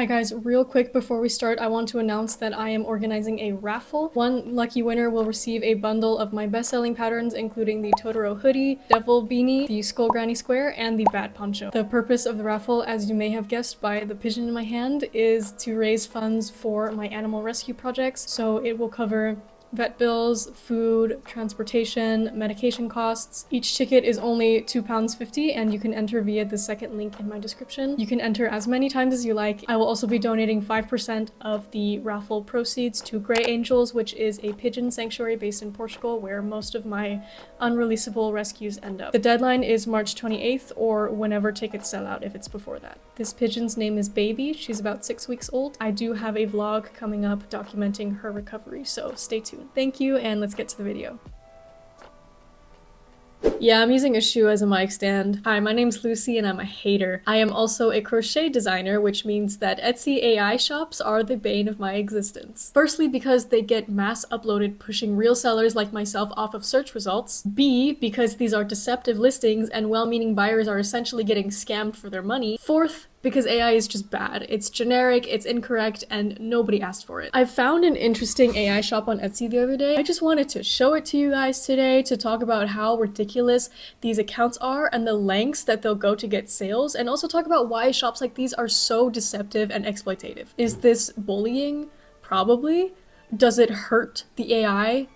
Hi guys, real quick before we start, I want to announce that I am organizing a raffle. One lucky winner will receive a bundle of my best-selling patterns, including the Totoro hoodie, Devil beanie, the Skull Granny square, and the Bat poncho. The purpose of the raffle, as you may have guessed by the pigeon in my hand, is to raise funds for my animal rescue projects. So it will cover vet bills, food, transportation, medication costs. Each ticket is only £2.50 and you can enter via the second link in my description. You can enter as many times as you like. I will also be donating 5% of the raffle proceeds to Grey Angels, which is a pigeon sanctuary based in Portugal where most of my unreleasable rescues end up. The deadline is March 28th or whenever tickets sell out if it's before that. This pigeon's name is Baby. She's about 6 weeks old. I do have a vlog coming up documenting her recovery, so stay tuned. Thank you, and let's get to the video. Yeah, I'm using a shoe as a mic stand. Hi, my name's Lucy and I'm a hater. I am also a crochet designer, which means that Etsy AI shops are the bane of my existence. Firstly, because they get mass uploaded, pushing real sellers like myself off of search results. B, because these are deceptive listings and well-meaning buyers are essentially getting scammed for their money. Fourth, because AI is just bad. It's generic, it's incorrect, and nobody asked for it. I found an interesting AI shop on Etsy the other day. I just wanted to show it to you guys today to talk about how ridiculous these accounts are and the lengths that they'll go to get sales, and also talk about why shops like these are so deceptive and exploitative. Is this bullying? Probably. Does it hurt the AI?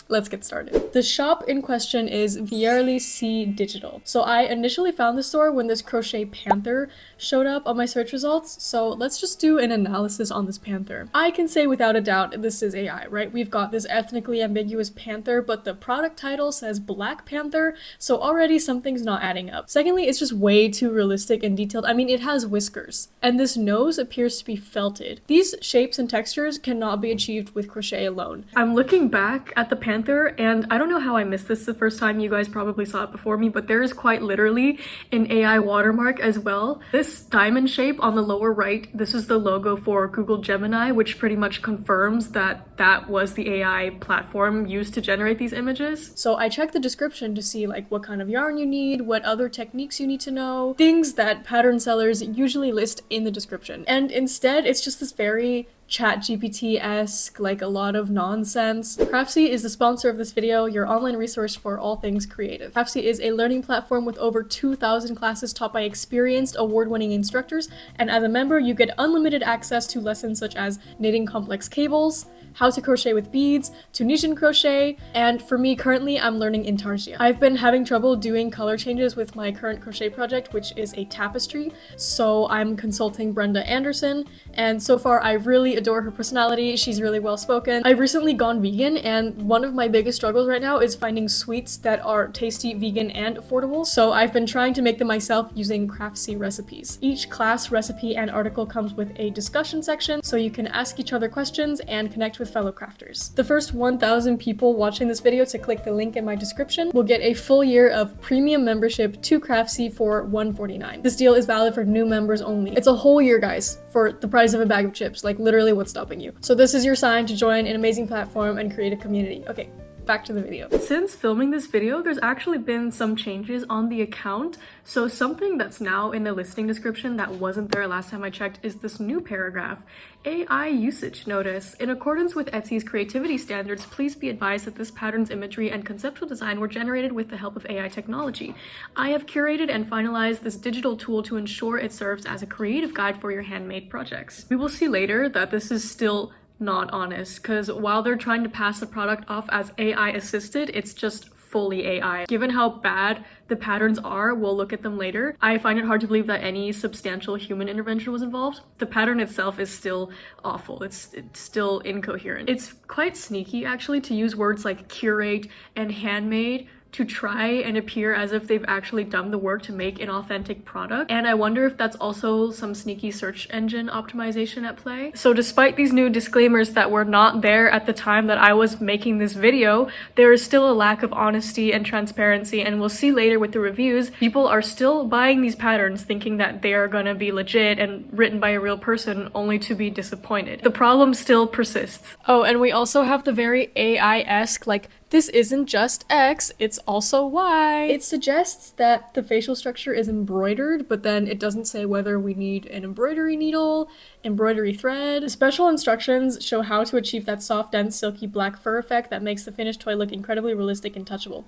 Let's get started. The shop in question is Vierly C Digital. So I initially found the store when this crochet panther showed up on my search results. So let's just do an analysis on this panther. I can say without a doubt this is AI, right? We've got this ethnically ambiguous panther, but the product title says Black Panther, so already something's not adding up. Secondly, it's just way too realistic and detailed. I mean, it has whiskers, and this nose appears to be felted. These shapes and textures cannot be achieved with crochet alone. I'm looking back at the panther, and I don't know how I missed this the first time. You guys probably saw it before me, but there is quite literally an AI watermark as well. This diamond shape on the lower right, this is the logo for Google Gemini, which pretty much confirms that that was the AI platform used to generate these images. So I checked the description to see like what kind of yarn you need, what other techniques you need to know, things that pattern sellers usually list in the description. And instead, it's just this very ChatGPT-esque, like a lot of nonsense. Craftsy is the sponsor of this video, your online resource for all things creative. Craftsy is a learning platform with over 2,000 classes taught by experienced, award-winning instructors, and as a member, you get unlimited access to lessons such as knitting complex cables, how to crochet with beads, Tunisian crochet, and for me currently I'm learning intarsia. I've been having trouble doing color changes with my current crochet project, which is a tapestry, so I'm consulting Brenda Anderson, and so far I really adore her personality. She's really well spoken. I've recently gone vegan, and one of my biggest struggles right now is finding sweets that are tasty, vegan, and affordable, so I've been trying to make them myself using Craftsy recipes. Each class, recipe, and article comes with a discussion section, so you can ask each other questions and connect with fellow crafters. The first 1,000 people watching this video to click the link in my description will get a full year of premium membership to Craftsy for $149. This deal is valid for new members only. It's a whole year, guys, for the price of a bag of chips. Like, literally, what's stopping you? So this is your sign to join an amazing platform and create a community. Okay, back to the video. Since filming this video, there's actually been some changes on the account. So something that's now in the listing description that wasn't there last time I checked is this new paragraph. AI usage notice. In accordance with Etsy's creativity standards, please be advised that this pattern's imagery and conceptual design were generated with the help of AI technology. I have curated and finalized this digital tool to ensure it serves as a creative guide for your handmade projects. We will see later that this is still not honest, because while they're trying to pass the product off as AI assisted, it's just fully AI. Given how bad the patterns are, we'll look at them later, I find it hard to believe that any substantial human intervention was involved. The pattern itself is still awful. It's still incoherent. It's quite sneaky actually to use words like curate and handmade to try and appear as if they've actually done the work to make an authentic product. And I wonder if that's also some sneaky search engine optimization at play. So despite these new disclaimers that were not there at the time that I was making this video, there is still a lack of honesty and transparency, and we'll see later with the reviews, people are still buying these patterns thinking that they are gonna be legit and written by a real person, only to be disappointed. The problem still persists. Oh, and we also have the very AI-esque, like, this isn't just X, it's also Y. It suggests that the facial structure is embroidered, but then it doesn't say whether we need an embroidery needle, embroidery thread. Special instructions show how to achieve that soft, dense, silky black fur effect that makes the finished toy look incredibly realistic and touchable.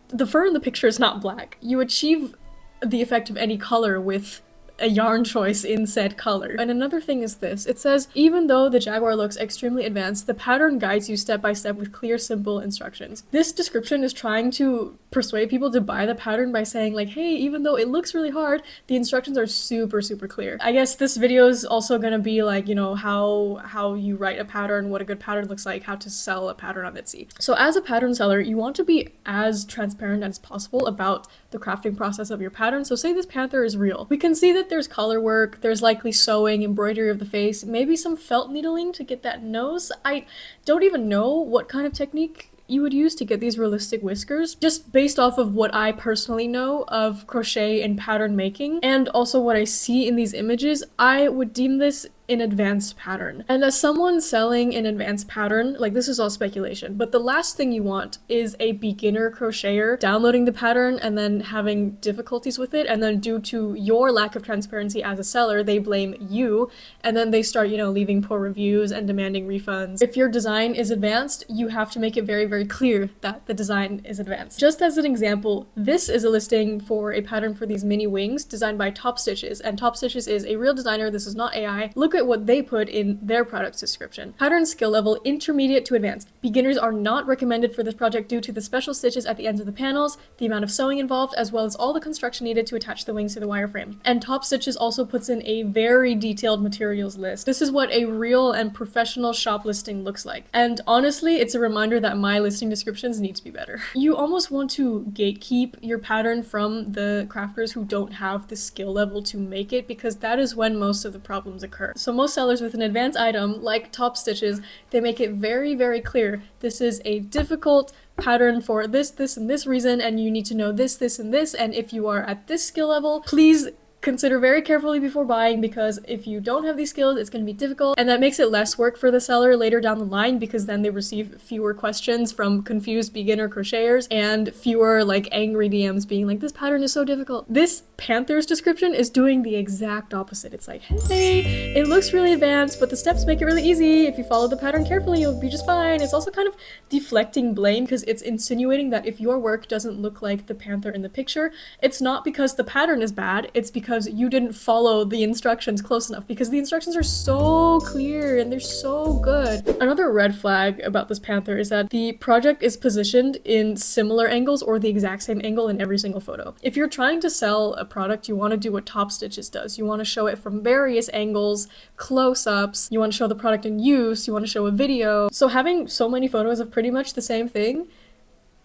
The fur in the picture is not black. You achieve the effect of any color with a yarn choice in said color. And another thing is this. It says, even though the Jaguar looks extremely advanced, the pattern guides you step by step with clear, simple instructions. This description is trying to persuade people to buy the pattern by saying like, hey, even though it looks really hard, the instructions are super, super clear. I guess this video is also gonna be like, you know, how you write a pattern, what a good pattern looks like, how to sell a pattern on Etsy. So as a pattern seller, you want to be as transparent as possible about the crafting process of your pattern. So say this panther is real. We can see that there's color work, there's likely sewing, embroidery of the face, maybe some felt needling to get that nose. I don't even know what kind of technique you would use to get these realistic whiskers, just based off of what I personally know of crochet and pattern making, and also what I see in these images, I would deem this an advanced pattern. And as someone selling an advanced pattern, like this is all speculation, but the last thing you want is a beginner crocheter downloading the pattern and then having difficulties with it, and then due to your lack of transparency as a seller, they blame you, and then they start, you know, leaving poor reviews and demanding refunds. If your design is advanced, you have to make it very, very clear that the design is advanced. Just as an example, this is a listing for a pattern for these mini wings designed by Top Stitches, and Top Stitches is a real designer. This is not AI. Look at what they put in their product description. Pattern skill level intermediate to advanced. Beginners are not recommended for this project due to the special stitches at the ends of the panels, the amount of sewing involved, as well as all the construction needed to attach the wings to the wireframe. And Top Stitches also puts in a very detailed materials list. This is what a real and professional shop listing looks like. And honestly, it's a reminder that my listing descriptions need to be better. You almost want to gatekeep your pattern from the crafters who don't have the skill level to make it, because that is when most of the problems occur. So most sellers with an advanced item, like Top Stitches, they make it very, very clear this is a difficult pattern for this, and this reason, and you need to know this, and this, and if you are at this skill level, please consider very carefully before buying, because if you don't have these skills, it's going to be difficult, and that makes it less work for the seller later down the line, because then they receive fewer questions from confused beginner crocheters and fewer like angry DMs being like, this pattern is so difficult. This panther's description is doing the exact opposite. It's like, hey, it looks really advanced, but the steps make it really easy. If you follow the pattern carefully, you'll be just fine. It's also kind of deflecting blame, because it's insinuating that if your work doesn't look like the panther in the picture, it's not because the pattern is bad, it's because you didn't follow the instructions close enough, because the instructions are so clear and they're so good. Another red flag about this panther is that the project is positioned in similar angles or the exact same angle in every single photo. If you're trying to sell a product, you want to do what Top Stitches does. You want to show it from various angles, close-ups, you want to show the product in use, you want to show a video. So having so many photos of pretty much the same thing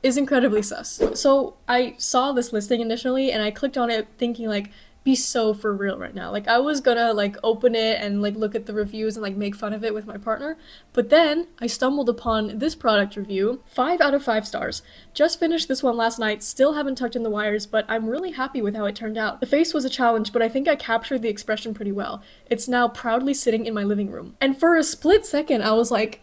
is incredibly sus. So I saw this listing initially and I clicked on it thinking like, be so for real right now. Like I was gonna like open it and like look at the reviews and like make fun of it with my partner, but then I stumbled upon this product review. 5 out of 5 stars. Just finished this one last night, still haven't tucked in the wires, but I'm really happy with how it turned out. The face was a challenge, but I think I captured the expression pretty well. It's now proudly sitting in my living room. And for a split second I was like,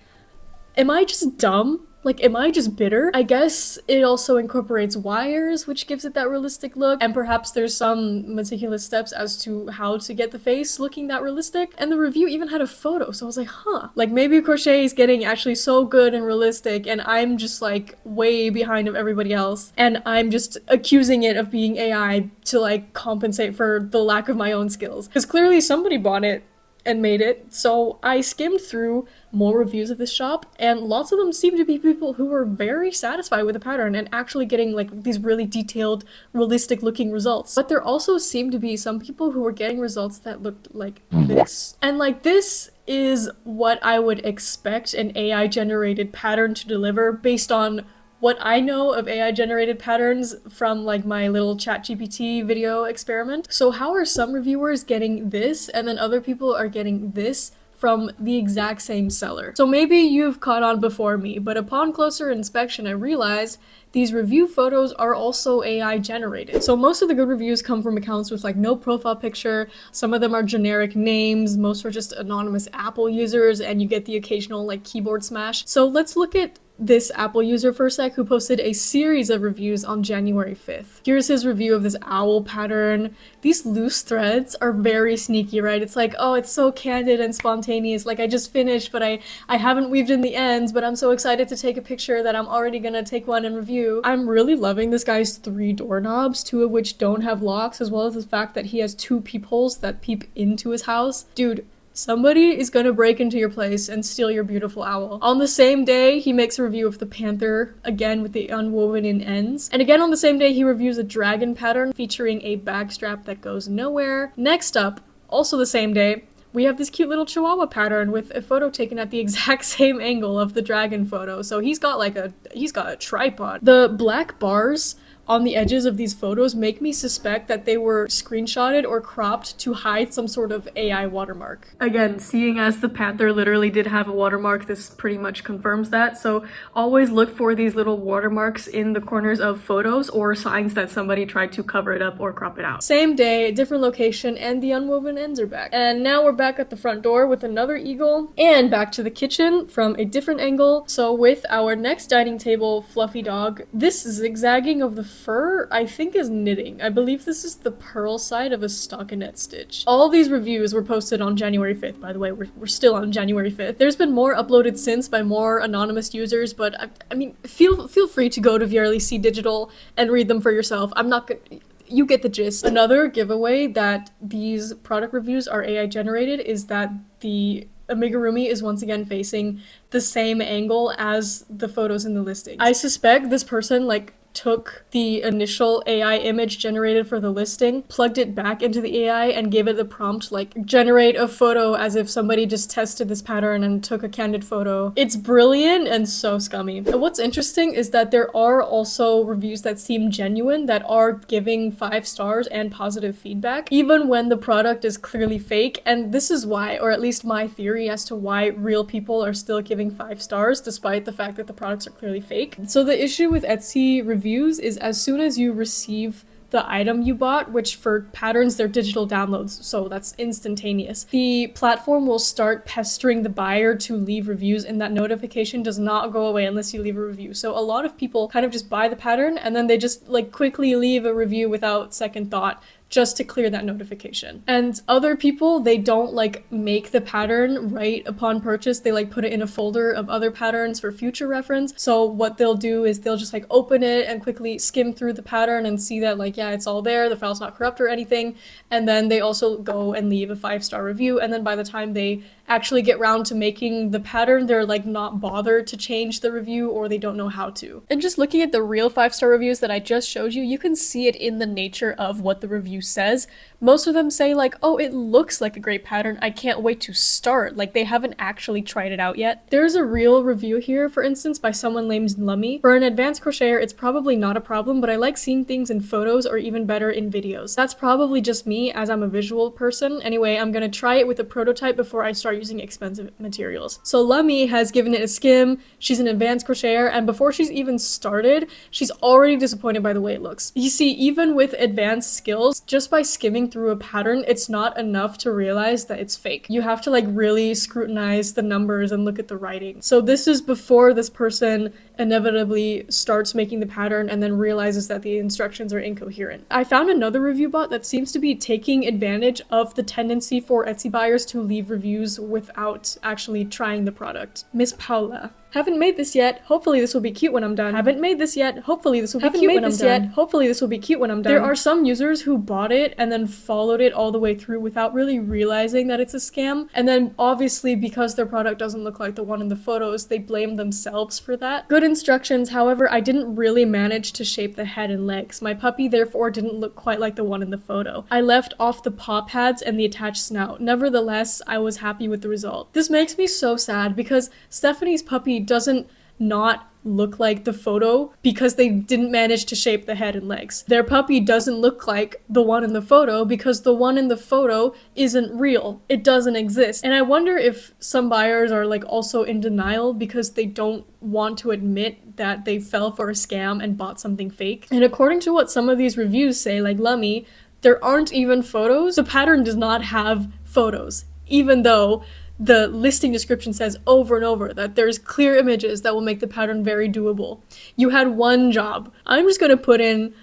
am I just dumb? Like, am I just bitter? I guess it also incorporates wires, which gives it that realistic look, and perhaps there's some meticulous steps as to how to get the face looking that realistic. And the review even had a photo, so I was like, huh. Like, maybe crochet is getting actually so good and realistic, and I'm just like way behind of everybody else, and I'm just accusing it of being AI to like compensate for the lack of my own skills. Because clearly somebody bought it and made it. So I skimmed through more reviews of this shop, and lots of them seem to be people who were very satisfied with the pattern and actually getting like these really detailed, realistic looking results. But there also seemed to be some people who were getting results that looked like this. And like this is what I would expect an AI generated pattern to deliver based on what I know of AI generated patterns from like my little ChatGPT video experiment. So how are some reviewers getting this and then other people are getting this from the exact same seller? So maybe you've caught on before me, but upon closer inspection I realized these review photos are also AI generated. So most of the good reviews come from accounts with like no profile picture, some of them are generic names, most are just anonymous Apple users, and you get the occasional like keyboard smash. So let's look at this Apple user for a sec who posted a series of reviews on January 5th. Here's his review of this owl pattern. These loose threads are very sneaky, right? It's like, oh, it's so candid and spontaneous. Like, I just finished, but I haven't weaved in the ends, but I'm so excited to take a picture that I'm already gonna take one and review. I'm really loving this guy's 3 doorknobs, 2 of which don't have locks, as well as the fact that he has 2 peepholes that peep into his house. Dude, somebody is gonna break into your place and steal your beautiful owl. On the same day, he makes a review of the panther, again with the unwoven in ends. And again on the same day, he reviews a dragon pattern featuring a bag strap that goes nowhere. Next up, also the same day, we have this cute little chihuahua pattern with a photo taken at the exact same angle of the dragon photo. So he's got a tripod. The black bars on the edges of these photos make me suspect that they were screenshotted or cropped to hide some sort of AI watermark. Again, seeing as the panther literally did have a watermark, this pretty much confirms that. So always look for these little watermarks in the corners of photos or signs that somebody tried to cover it up or crop it out. Same day, different location, and the unwoven ends are back. And now we're back at the front door with another eagle, and back to the kitchen from a different angle. So with our next dining table, Fluffy Dog, this zigzagging of the fur, I think, is knitting. I believe this is the purl side of a stockinette stitch. All these reviews were posted on January 5th, by the way. We're still on January 5th. There's been more uploaded since by more anonymous users, but I mean, feel free to go to VRLC Digital and read them for yourself. I'm not gonna... You get the gist. Another giveaway that these product reviews are AI generated is that the amigurumi is once again facing the same angle as the photos in the listing. I suspect this person took the initial AI image generated for the listing, plugged it back into the AI, and gave it the prompt generate a photo as if somebody just tested this pattern and took a candid photo. It's brilliant and so scummy. And what's interesting is that there are also reviews that seem genuine that are giving 5 stars and positive feedback, even when the product is clearly fake. And this is why, or at least my theory as to why real people are still giving 5 stars despite the fact that the products are clearly fake. So the issue with Etsy reviews is as soon as you receive the item you bought, which for patterns they're digital downloads, so that's instantaneous, the platform will start pestering the buyer to leave reviews, and that notification does not go away unless you leave a review. So a lot of people kind of just buy the pattern and then they just quickly leave a review without second thought, just to clear that notification. And other people, they don't make the pattern right upon purchase. They put it in a folder of other patterns for future reference. So what they'll do is they'll just open it and quickly skim through the pattern and see that yeah, it's all there, the file's not corrupt or anything. And then they also go and leave a 5-star review. And then by the time they actually get round to making the pattern, they're not bothered to change the review, or they don't know how to. And just looking at the real 5-star reviews that I just showed you, you can see it in the nature of what the review says. Most of them say oh, it looks like a great pattern, I can't wait to start. They haven't actually tried it out yet. There's a real review here, for instance, by someone named Lummy. For an advanced crocheter, it's probably not a problem, but I like seeing things in photos or even better in videos. That's probably just me, as I'm a visual person. Anyway, I'm gonna try it with a prototype before I start using expensive materials. So Lummy has given it a skim. She's an advanced crocheter, and before she's even started, she's already disappointed by the way it looks. You see, even with advanced skills, just by skimming through a pattern, it's not enough to realize that it's fake. You have to really scrutinize the numbers and look at the writing. So this is before this person inevitably starts making the pattern and then realizes that the instructions are incoherent. I found another review bot that seems to be taking advantage of the tendency for Etsy buyers to leave reviews without actually trying the product. Miss Paula. Haven't made this yet. Hopefully this will be cute when I'm done. Haven't made this yet. Hopefully this will be cute when I'm done. Hopefully this will be cute when I'm done. There are some users who bought it and then followed it all the way through without really realizing that it's a scam. And then obviously because their product doesn't look like the one in the photos, they blame themselves for that. Good instructions, however, I didn't really manage to shape the head and legs. My puppy therefore didn't look quite like the one in the photo. I left off the paw pads and the attached snout. Nevertheless, I was happy with the result. This makes me so sad because Stephanie's puppy doesn't not look like the photo because they didn't manage to shape the head and legs. Their puppy doesn't look like the one in the photo because the one in the photo isn't real. It doesn't exist. And I wonder if some buyers are also in denial because they don't want to admit that they fell for a scam and bought something fake. And according to what some of these reviews say, like Lummy, there aren't even photos. The pattern does not have photos, even though the listing description says over and over that there's clear images that will make the pattern very doable. You had one job. I'm just going to put in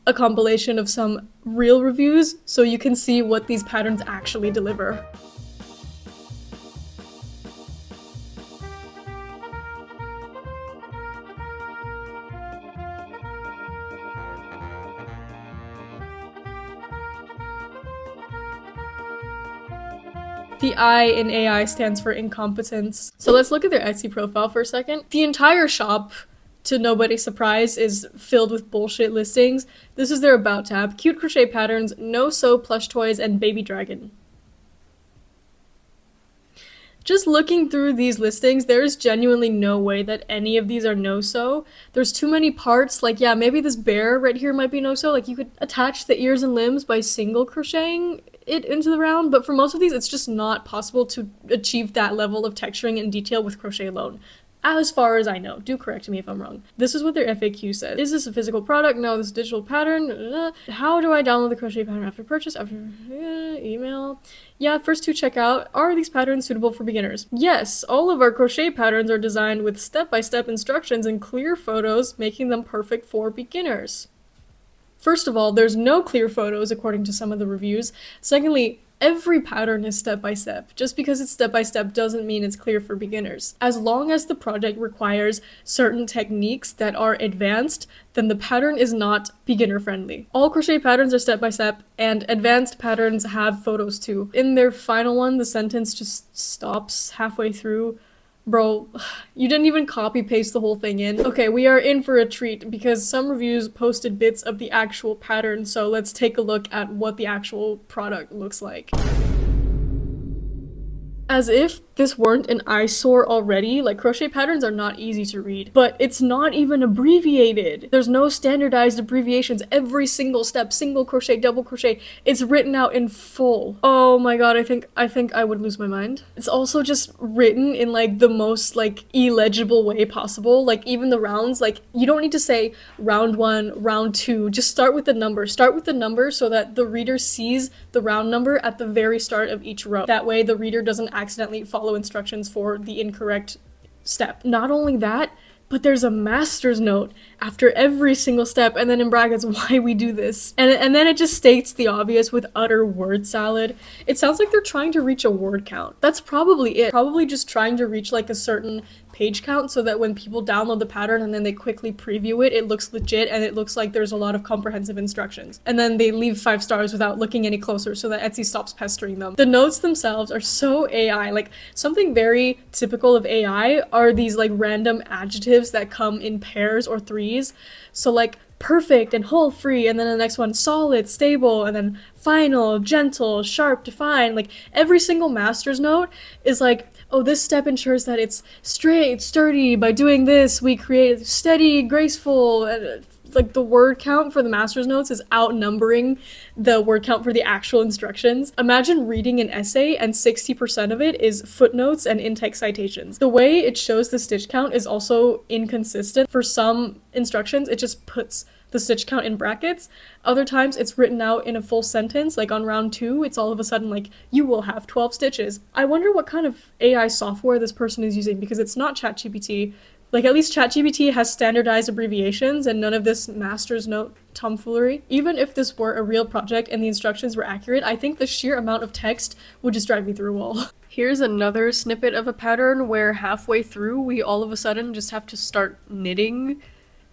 a compilation of some real reviews so you can see what these patterns actually deliver. The I in AI stands for incompetence. So let's look at their Etsy profile for a second. The entire shop, to nobody's surprise, is filled with bullshit listings. This is their About tab. Cute crochet patterns, no-sew plush toys, and baby dragon. Just looking through these listings, there's genuinely no way that any of these are no-sew. There's too many parts, like yeah, maybe this bear right here might be no-sew, like you could attach the ears and limbs by single crocheting it into the round, but for most of these it's just not possible to achieve that level of texturing and detail with crochet alone. As far as I know. Do correct me if I'm wrong. This is what their FAQ said. Is this a physical product? No, this is a digital pattern. How do I download the crochet pattern after purchase? After email? Yeah, first to check out, are these patterns suitable for beginners? Yes, all of our crochet patterns are designed with step-by-step instructions and clear photos, making them perfect for beginners. First of all, there's no clear photos according to some of the reviews. Secondly, every pattern is step-by-step. Just because it's step-by-step doesn't mean it's clear for beginners. As long as the project requires certain techniques that are advanced, then the pattern is not beginner-friendly. All crochet patterns are step-by-step, and advanced patterns have photos too. In their final one, the sentence just stops halfway through. Bro, you didn't even copy-paste the whole thing in. Okay, we are in for a treat because some reviews posted bits of the actual pattern, so let's take a look at what the actual product looks like. As if this weren't an eyesore already, like crochet patterns are not easy to read, but it's not even abbreviated. There's no standardized abbreviations. Every single step, single crochet, double crochet, it's written out in full. Oh my god, I think I would lose my mind. It's also just written in like the most like illegible way possible. Like even the rounds, like you don't need to say round 1, round 2, just start with the number. Start with the number so that the reader sees the round number at the very start of each row. That way the reader doesn't accidentally follow instructions for the incorrect step. Not only that, but there's a master's note after every single step, and then in brackets why we do this. And then it just states the obvious with utter word salad. It sounds like they're trying to reach a word count. That's probably it. Probably just trying to reach like a certain page count so that when people download the pattern and then they quickly preview it, it looks legit and it looks like there's a lot of comprehensive instructions. And then they leave 5 stars without looking any closer so that Etsy stops pestering them. The notes themselves are so AI. Like something very typical of AI are these like random adjectives that come in pairs or threes. So like perfect and hole free, and then the next one solid, stable, and then final, gentle, sharp, defined. Like every single master's note is like, oh, this step ensures that it's straight, sturdy. By doing this, we create steady, graceful. Like the word count for the master's notes is outnumbering the word count for the actual instructions. Imagine reading an essay and 60% of it is footnotes and in-text citations. The way it shows the stitch count is also inconsistent. For some instructions, it just puts the stitch count in brackets. Other times it's written out in a full sentence, like on round 2, it's all of a sudden like, you will have 12 stitches. I wonder what kind of AI software this person is using, because it's not ChatGPT. Like at least ChatGPT has standardized abbreviations and none of this master's note tomfoolery. Even if this were a real project and the instructions were accurate, I think the sheer amount of text would just drive me through a wall. Here's another snippet of a pattern where halfway through we all of a sudden just have to start knitting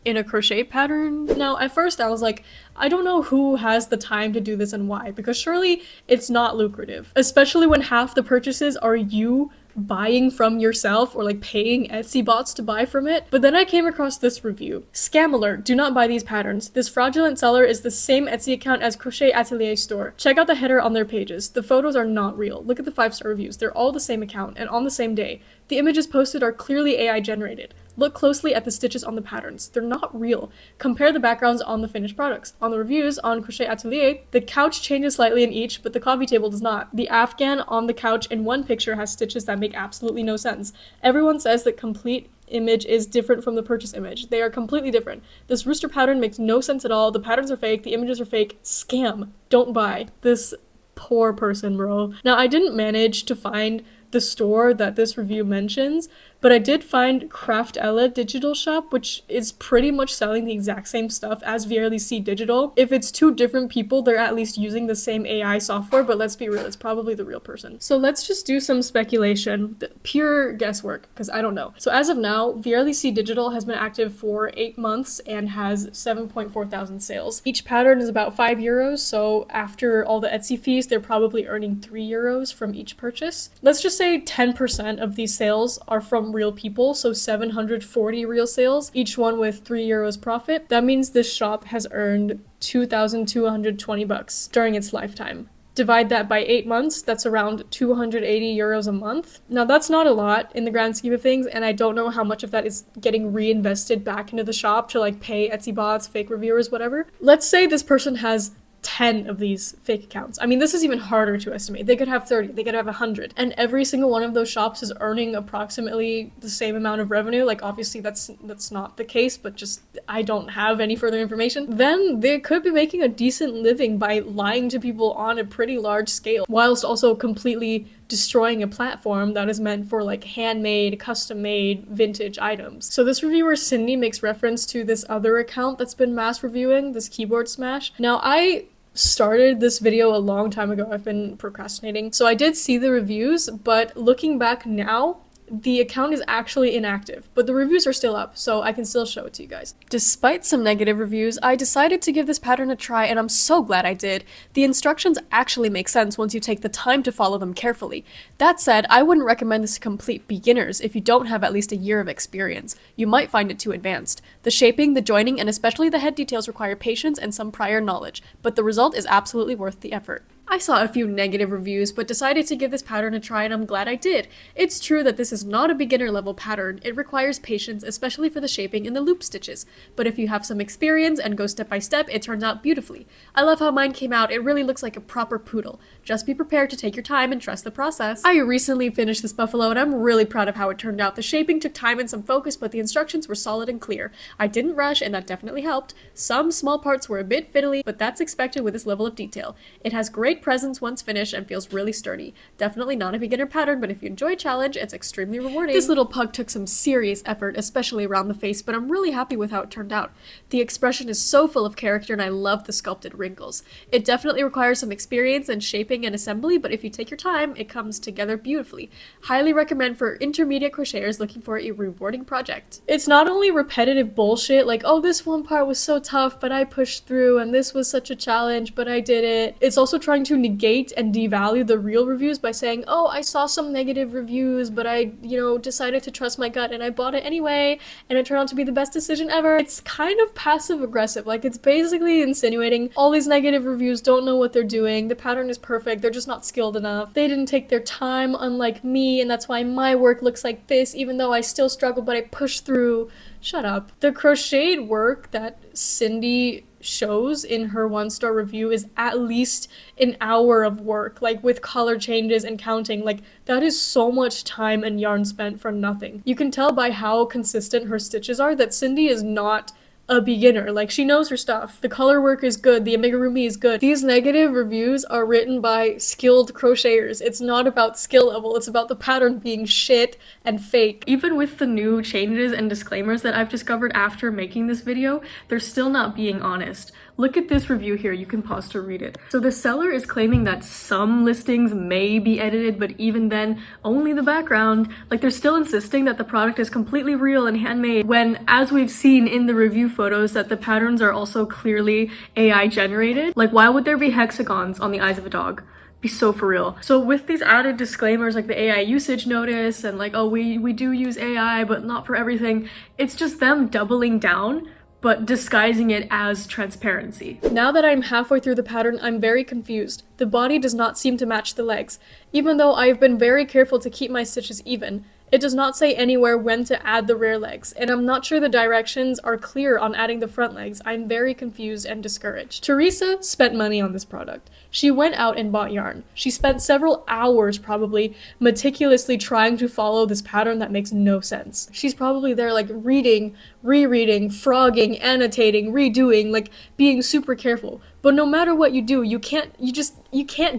in a crochet pattern. Now, at first I was like, I don't know who has the time to do this and why, because surely it's not lucrative, especially when half the purchases are you buying from yourself or like paying Etsy bots to buy from it. But then I came across this review. Scam alert, do not buy these patterns. This fraudulent seller is the same Etsy account as Crochet Atelier store. Check out the header on their pages. The photos are not real. Look at the 5-star reviews. They're all the same account and on the same day. The images posted are clearly AI generated. Look closely at the stitches on the patterns. They're not real. Compare the backgrounds on the finished products. On the reviews on Crochet Atelier, the couch changes slightly in each, but the coffee table does not. The Afghan on the couch in one picture has stitches that make absolutely no sense. Everyone says that complete image is different from the purchase image. They are completely different. This rooster pattern makes no sense at all. The patterns are fake. The images are fake. Scam. Don't buy. This poor person, bro. Now, I didn't manage to find the store that this review mentions, but I did find Craftella Digital Shop, which is pretty much selling the exact same stuff as VLEC Digital. If it's two different people, they're at least using the same AI software, but let's be real, it's probably the real person. So let's just do some speculation, pure guesswork, because I don't know. So as of now, VLEC Digital has been active for 8 months and has 7.4 thousand sales. Each pattern is about €5, so after all the Etsy fees, they're probably earning €3 from each purchase. Let's just say 10% of these sales are from real people, so 740 real sales, each one with €3 profit. That means this shop has earned $2,220 during its lifetime. Divide that by 8 months, that's around €280 a month. Now that's not a lot in the grand scheme of things, and I don't know how much of that is getting reinvested back into the shop to like pay Etsy bots, fake reviewers, whatever. Let's say this person has 10 of these fake accounts. I mean, this is even harder to estimate. They could have 30, they could have 100, and every single one of those shops is earning approximately the same amount of revenue. Like, obviously that's not the case, but just I don't have any further information. Then they could be making a decent living by lying to people on a pretty large scale, whilst also completely destroying a platform that is meant for like handmade, custom-made, vintage items. So this reviewer Cindy makes reference to this other account that's been mass reviewing, this keyboard smash. Now I started this video a long time ago. I've been procrastinating. So I did see the reviews, but looking back now, the account is actually inactive, but the reviews are still up, so I can still show it to you guys. Despite some negative reviews, I decided to give this pattern a try, and I'm so glad I did. The instructions actually make sense once you take the time to follow them carefully. That said, I wouldn't recommend this to complete beginners if you don't have at least a year of experience. You might find it too advanced. The shaping, the joining, and especially the head details require patience and some prior knowledge, but the result is absolutely worth the effort. I saw a few negative reviews, but decided to give this pattern a try, and I'm glad I did. It's true that this is not a beginner level pattern. It requires patience, especially for the shaping and the loop stitches. But if you have some experience and go step by step, it turns out beautifully. I love how mine came out. It really looks like a proper poodle. Just be prepared to take your time and trust the process. I recently finished this buffalo, and I'm really proud of how it turned out. The shaping took time and some focus, but the instructions were solid and clear. I didn't rush, and that definitely helped. Some small parts were a bit fiddly, but that's expected with this level of detail. It has great presence once finished and feels really sturdy. Definitely not a beginner pattern, but if you enjoy a challenge, it's extremely rewarding. This little pug took some serious effort, especially around the face, but I'm really happy with how it turned out. The expression is so full of character, and I love the sculpted wrinkles. It definitely requires some experience and shaping and assembly, but if you take your time, it comes together beautifully. Highly recommend for intermediate crocheters looking for a rewarding project. It's not only repetitive bullshit like, oh, this one part was so tough, but I pushed through, and this was such a challenge, but I did it. It's also trying to negate and devalue the real reviews by saying, oh, I saw some negative reviews, but I, decided to trust my gut and I bought it anyway, and it turned out to be the best decision ever. It's kind of passive aggressive. Like, it's basically insinuating all these negative reviews don't know what they're doing. The pattern is perfect. They're just not skilled enough. They didn't take their time, unlike me, and that's why my work looks like this, even though I still struggle, but I pushed through. Shut up. The crocheted work that Cindy shows in her 1-star review is at least an hour of work, like with color changes and counting. Like, that is so much time and yarn spent for nothing. You can tell by how consistent her stitches are that Cindy is not a beginner. Like, she knows her stuff. The color work is good. The amigurumi is good. These negative reviews are written by skilled crocheters. It's not about skill level. It's about the pattern being shit and fake. Even with the new changes and disclaimers that I've discovered after making this video, they're still not being honest. Look at this review here. You can pause to read it. So the seller is claiming that some listings may be edited, but even then, only the background. Like, they're still insisting that the product is completely real and handmade, when, as we've seen in the review photos, that the patterns are also clearly AI generated. Like, why would there be hexagons on the eyes of a dog? Be so for real. So with these added disclaimers like the AI usage notice and like, oh, we do use AI, but not for everything, it's just them doubling down but disguising it as transparency. Now that I'm halfway through the pattern, I'm very confused. The body does not seem to match the legs. Even though I've been very careful to keep my stitches even, it does not say anywhere when to add the rear legs, and I'm not sure the directions are clear on adding the front legs. I'm very confused and discouraged. Teresa spent money on this product. She went out and bought yarn. She spent several hours probably meticulously trying to follow this pattern that makes no sense. She's probably there like reading, rereading, frogging, annotating, redoing, like being super careful. But no matter what you do, you can't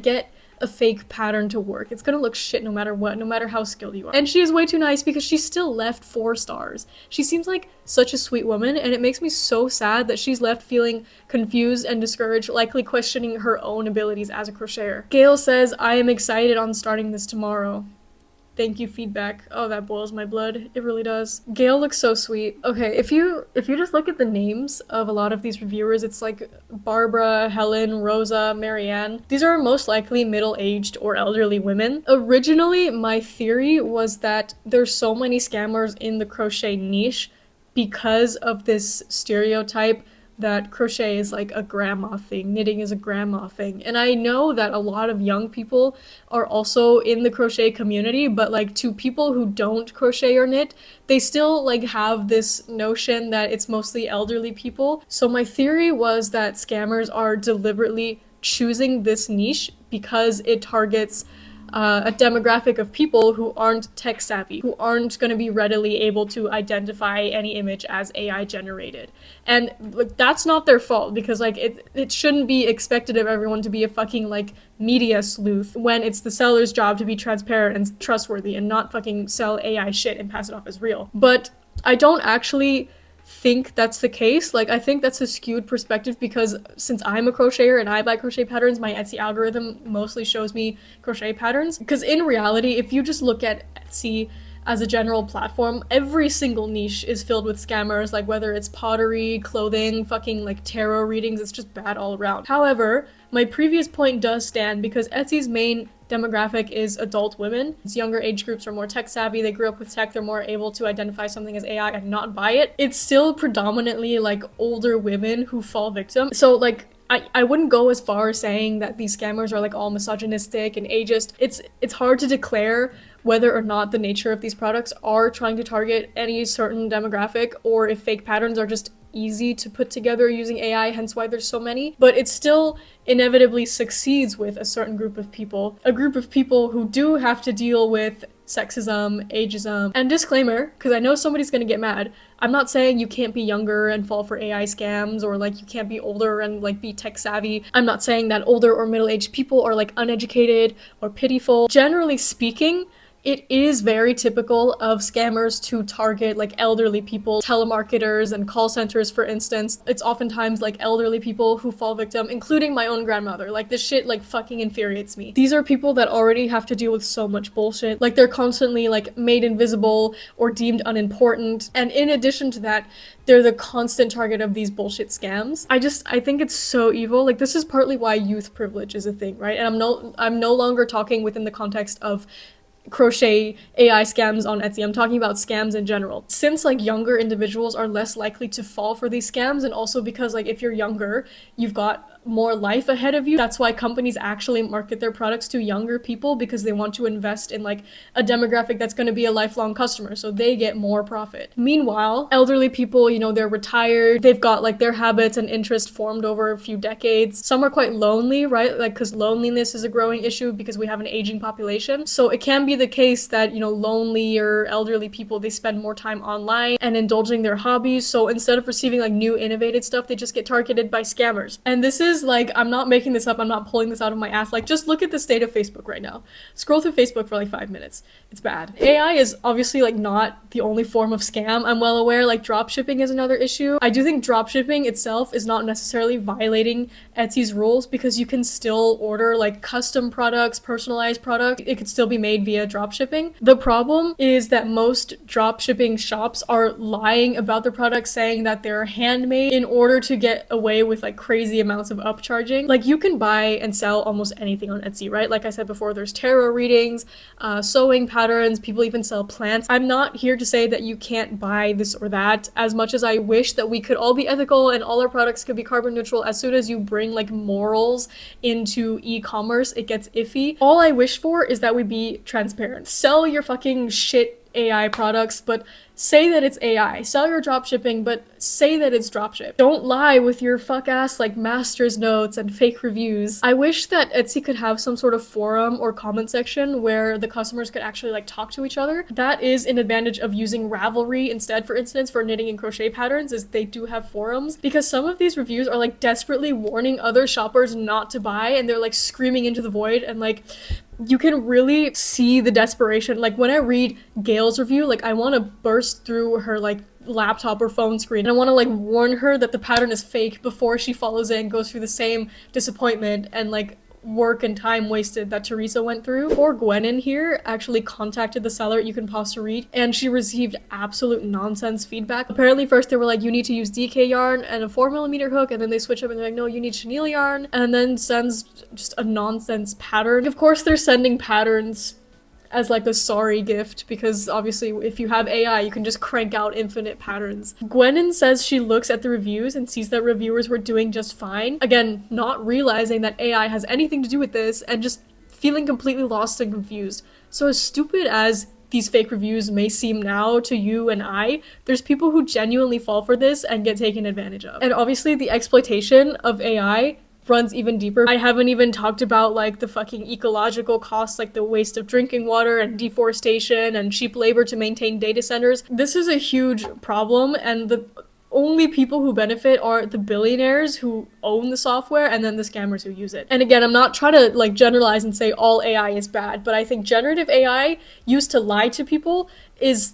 get a fake pattern to work. It's gonna look shit no matter what, no matter how skilled you are. And she is way too nice because she still left 4 stars. She seems like such a sweet woman, and it makes me so sad that she's left feeling confused and discouraged, likely questioning her own abilities as a crocheter. Gail says, I am excited on starting this tomorrow. Thank you, feedback. Oh, that boils my blood. It really does. Gail looks so sweet. Okay, if you just look at the names of a lot of these reviewers, it's like Barbara, Helen, Rosa, Marianne. These are most likely middle-aged or elderly women. Originally, my theory was that there's so many scammers in the crochet niche because of this stereotype that crochet is like a grandma thing, knitting is a grandma thing. And I know that a lot of young people are also in the crochet community, but like to people who don't crochet or knit, they still like have this notion that it's mostly elderly people. So my theory was that scammers are deliberately choosing this niche because it targets a demographic of people who aren't tech savvy, who aren't going to be readily able to identify any image as AI generated. And like, that's not their fault, because like it shouldn't be expected of everyone to be a fucking like media sleuth when it's the seller's job to be transparent and trustworthy and not fucking sell AI shit and pass it off as real. But I don't actually think that's the case. Like, I think that's a skewed perspective because since I'm a crocheter and I buy crochet patterns, my Etsy algorithm mostly shows me crochet patterns. Because in reality, if you just look at Etsy as a general platform, every single niche is filled with scammers, like whether it's pottery, clothing, fucking like tarot readings, it's just bad all around. However, my previous point does stand because Etsy's main demographic is adult women. It's younger age groups are more tech savvy, they grew up with tech, they're more able to identify something as AI and not buy it. It's still predominantly like older women who fall victim. So like I wouldn't go as far as saying that these scammers are like all misogynistic and ageist. It's hard to declare whether or not the nature of these products are trying to target any certain demographic or if fake patterns are just easy to put together using AI, hence why there's so many. But it still inevitably succeeds with a certain group of people, a group of people who do have to deal with sexism, ageism, and disclaimer, because I know somebody's gonna get mad, I'm not saying you can't be younger and fall for AI scams or like you can't be older and like be tech savvy. I'm not saying that older or middle-aged people are like uneducated or pitiful. Generally speaking, it is very typical of scammers to target like elderly people, telemarketers and call centers, for instance. It's oftentimes like elderly people who fall victim, including my own grandmother. Like this shit like fucking infuriates me. These are people that already have to deal with so much bullshit. Like they're constantly like made invisible or deemed unimportant. And in addition to that, they're the constant target of these bullshit scams. I think it's so evil. Like this is partly why youth privilege is a thing, right? And I'm no longer talking within the context of crochet AI scams on Etsy. I'm talking about scams in general. Since like younger individuals are less likely to fall for these scams, and also because like if you're younger, you've got more life ahead of you. That's why companies actually market their products to younger people, because they want to invest in like a demographic that's going to be a lifelong customer, so they get more profit. Meanwhile, elderly people, you know, they're retired, they've got like their habits and interests formed over a few decades. Some are quite lonely, right? Like, because loneliness is a growing issue because we have an aging population. So it can be the case that, you know, lonely or elderly people, they spend more time online and indulging their hobbies. So instead of receiving like new innovative stuff, they just get targeted by scammers. And this is like, I'm not making this up, I'm not pulling this out of my ass. Like, just look at the state of Facebook right now. Scroll through Facebook for like 5 minutes. It's bad. AI is obviously like not the only form of scam. I'm well aware like dropshipping is another issue. I do think dropshipping itself is not necessarily violating Etsy's rules, because you can still order like custom products, personalized products. It could still be made via dropshipping. The problem is that most dropshipping shops are lying about the products, saying that they're handmade in order to get away with like crazy amounts of upcharging. Like, you can buy and sell almost anything on Etsy, right? Like I said before, there's tarot readings, sewing patterns, people even sell plants. I'm not here to say that you can't buy this or that, as much as I wish that we could all be ethical and all our products could be carbon neutral. As soon as you bring like morals into e-commerce, it gets iffy. All I wish for is that we be transparent. Sell your fucking shit AI products, but say that it's AI. Sell your dropshipping, but say that it's dropship. Don't lie with your fuck ass like master's notes and fake reviews. I wish that Etsy could have some sort of forum or comment section where the customers could actually like talk to each other. That is an advantage of using Ravelry instead, for instance, for knitting and crochet patterns, is they do have forums, because some of these reviews are like desperately warning other shoppers not to buy, and they're like screaming into the void, and like you can really see the desperation. Like when I read Gail's review, like I want to burst through her like laptop or phone screen, and I want to like warn her that the pattern is fake before she follows it and goes through the same disappointment and like work and time wasted that Teresa went through. Poor Gwenin here actually contacted the seller, you can pause to read, and she received absolute nonsense feedback. Apparently first they were like, you need to use DK yarn and a 4mm hook, and then they switch up and they're like, no, you need chenille yarn, and then sends just a nonsense pattern. Of course they're sending patterns as like a sorry gift, because obviously if you have AI, you can just crank out infinite patterns. Gwenin says she looks at the reviews and sees that reviewers were doing just fine. Again, not realizing that AI has anything to do with this and just feeling completely lost and confused. So as stupid as these fake reviews may seem now to you and I, there's people who genuinely fall for this and get taken advantage of. And obviously the exploitation of AI runs even deeper. I haven't even talked about like the fucking ecological costs, like the waste of drinking water and deforestation and cheap labor to maintain data centers. This is a huge problem, and the only people who benefit are the billionaires who own the software and then the scammers who use it. And again, I'm not trying to like generalize and say all AI is bad, but I think generative AI used to lie to people is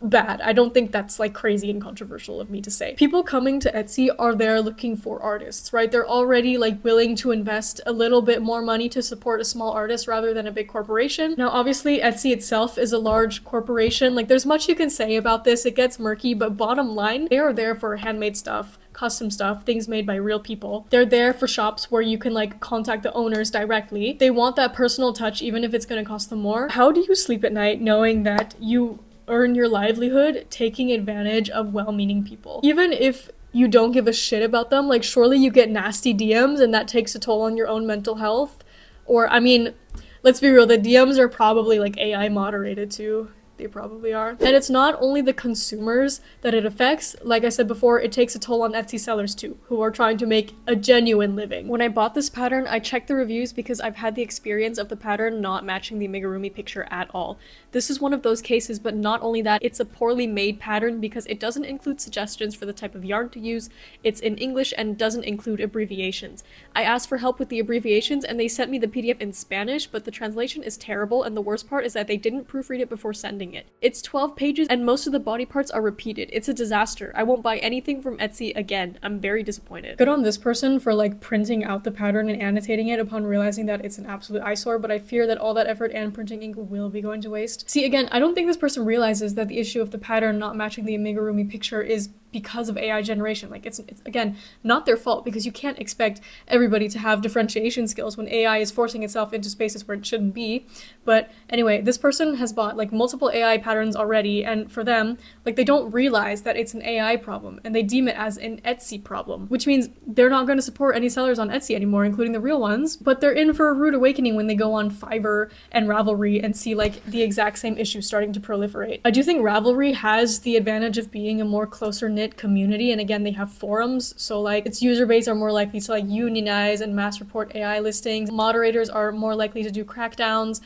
bad. I don't think that's like crazy and controversial of me to say. People coming to Etsy are there looking for artists, right? They're already like willing to invest a little bit more money to support a small artist rather than a big corporation. Now, obviously, Etsy itself is a large corporation. Like, there's much you can say about this. It gets murky, but bottom line, they are there for handmade stuff, custom stuff, things made by real people. They're there for shops where you can like contact the owners directly. They want that personal touch, even if it's going to cost them more. How do you sleep at night knowing that you earn your livelihood taking advantage of well-meaning people? Even if you don't give a shit about them, like surely you get nasty DMs and that takes a toll on your own mental health. Or I mean, let's be real, the DMs are probably like AI moderated too. They probably are. And it's not only the consumers that it affects. Like I said before, it takes a toll on Etsy sellers too, who are trying to make a genuine living. When I bought this pattern, I checked the reviews because I've had the experience of the pattern not matching the amigurumi picture at all. This is one of those cases, but not only that, it's a poorly made pattern because it doesn't include suggestions for the type of yarn to use. It's in English and doesn't include abbreviations. I asked for help with the abbreviations and they sent me the PDF in Spanish, but the translation is terrible, and the worst part is that they didn't proofread it before sending it. It's 12 pages and most of the body parts are repeated. It's a disaster. I won't buy anything from Etsy again. I'm very disappointed. Good on this person for like printing out the pattern and annotating it upon realizing that it's an absolute eyesore, but I fear that all that effort and printing ink will be going to waste. See, again, I don't think this person realizes that the issue of the pattern not matching the amigurumi picture is because of AI generation. Like it's again not their fault, because you can't expect everybody to have differentiation skills when AI is forcing itself into spaces where it shouldn't be. But anyway, this person has bought like multiple AI patterns already, and for them, like they don't realize that it's an AI problem and they deem it as an Etsy problem, which means they're not going to support any sellers on Etsy anymore, including the real ones. But they're in for a rude awakening when they go on Fiverr and Ravelry and see like the exact same issue starting to proliferate. I do think Ravelry has the advantage of being a more closer knit community, and again they have forums, so like its user base are more likely to like unionize and mass report AI listings. Moderators are more likely to do crackdowns.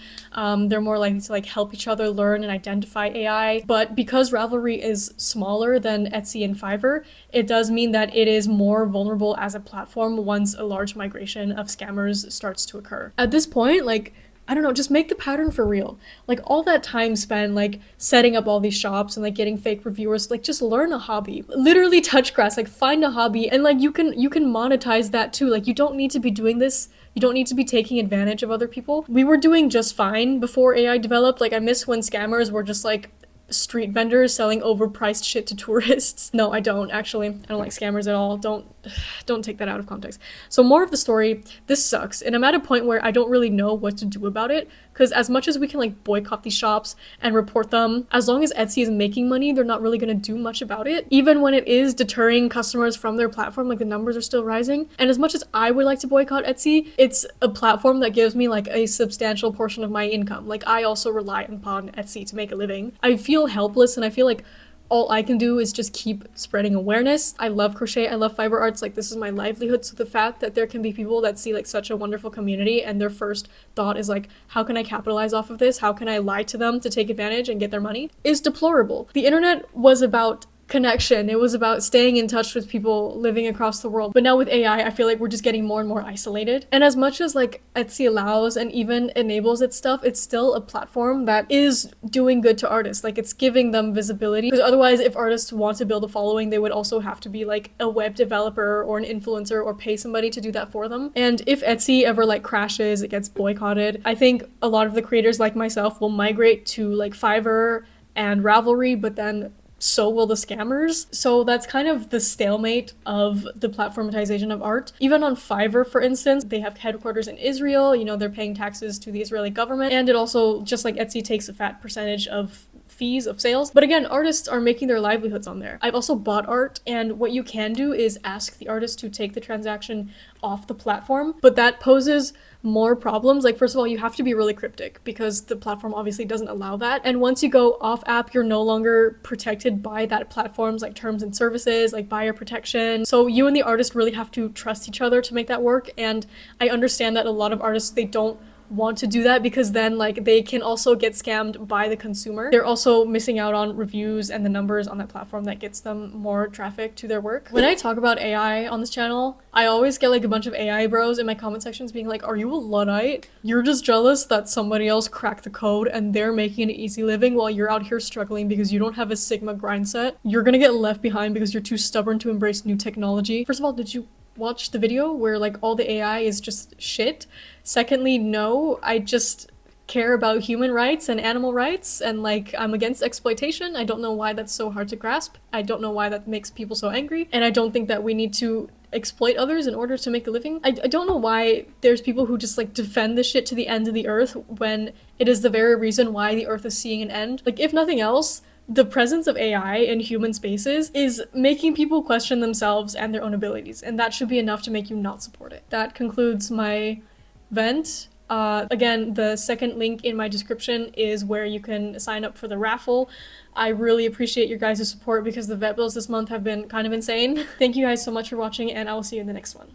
They're more likely to like help each other learn and identify AI. But because Ravelry is smaller than Etsy and Fiverr, it does mean that it is more vulnerable as a platform once a large migration of scammers starts to occur. At this point, like, I don't know, just make the pattern for real. Like all that time spent like setting up all these shops and like getting fake reviewers, like just learn a hobby. Literally touch grass, like find a hobby, and like you can monetize that too. Like you don't need to be doing this. You don't need to be taking advantage of other people. We were doing just fine before AI developed. Like I miss when scammers were just like street vendors selling overpriced shit to tourists. No, I don't actually. I don't like scammers at all. Don't take that out of context. So more of the story, this sucks, and I'm at a point where I don't really know what to do about it, because as much as we can like boycott these shops and report them, as long as Etsy is making money, they're not really going to do much about it. Even when it is deterring customers from their platform, like the numbers are still rising. And as much as I would like to boycott Etsy, it's a platform that gives me like a substantial portion of my income. Like I also rely upon Etsy to make a living. I feel helpless, and I feel like all I can do is just keep spreading awareness. I love crochet, I love fiber arts, like this is my livelihood. So the fact that there can be people that see like such a wonderful community and their first thought is like, how can I capitalize off of this? How can I lie to them to take advantage and get their money? Is deplorable. The internet was about connection. It was about staying in touch with people living across the world. But now with AI, I feel like we're just getting more and more isolated. And as much as like Etsy allows and even enables its stuff, it's still a platform that is doing good to artists. Like it's giving them visibility. Because otherwise, if artists want to build a following, they would also have to be like a web developer or an influencer or pay somebody to do that for them. And if Etsy ever like crashes, it gets boycotted, I think a lot of the creators like myself will migrate to like Fiverr and Ravelry, but then so will the scammers. So that's kind of the stalemate of the platformatization of art. Even on Fiverr, for instance, they have headquarters in Israel, you know, they're paying taxes to the Israeli government, and it also, just like Etsy, takes a fat percentage of fees of sales. But again, artists are making their livelihoods on there. I've also bought art, and what you can do is ask the artist to take the transaction off the platform, but that poses more problems. Like, first of all, you have to be really cryptic because the platform obviously doesn't allow that. And once you go off app, you're no longer protected by that platform's like terms and services, like buyer protection. So you and the artist really have to trust each other to make that work. And I understand that a lot of artists, they don't want to do that because then like they can also get scammed by the consumer. They're also missing out on reviews and the numbers on that platform that gets them more traffic to their work. When I talk about AI on this channel, I always get like a bunch of AI bros in my comment sections being like, are you a Luddite? You're just jealous that somebody else cracked the code and they're making an easy living while you're out here struggling because you don't have a Sigma grind set. You're gonna get left behind because you're too stubborn to embrace new technology. First of all, did you watch the video where like all the AI is just shit? Secondly, no, I just care about human rights and animal rights, and like I'm against exploitation. I don't know why that's so hard to grasp. I don't know why that makes people so angry, and I don't think that we need to exploit others in order to make a living. I don't know why there's people who just like defend this shit to the end of the earth when it is the very reason why the earth is seeing an end. Like, if nothing else, the presence of AI in human spaces is making people question themselves and their own abilities, and that should be enough to make you not support it. That concludes my vent. Again, the second link in my description is where you can sign up for the raffle. I really appreciate your guys' support because the vet bills this month have been kind of insane. Thank you guys so much for watching, and I will see you in the next one.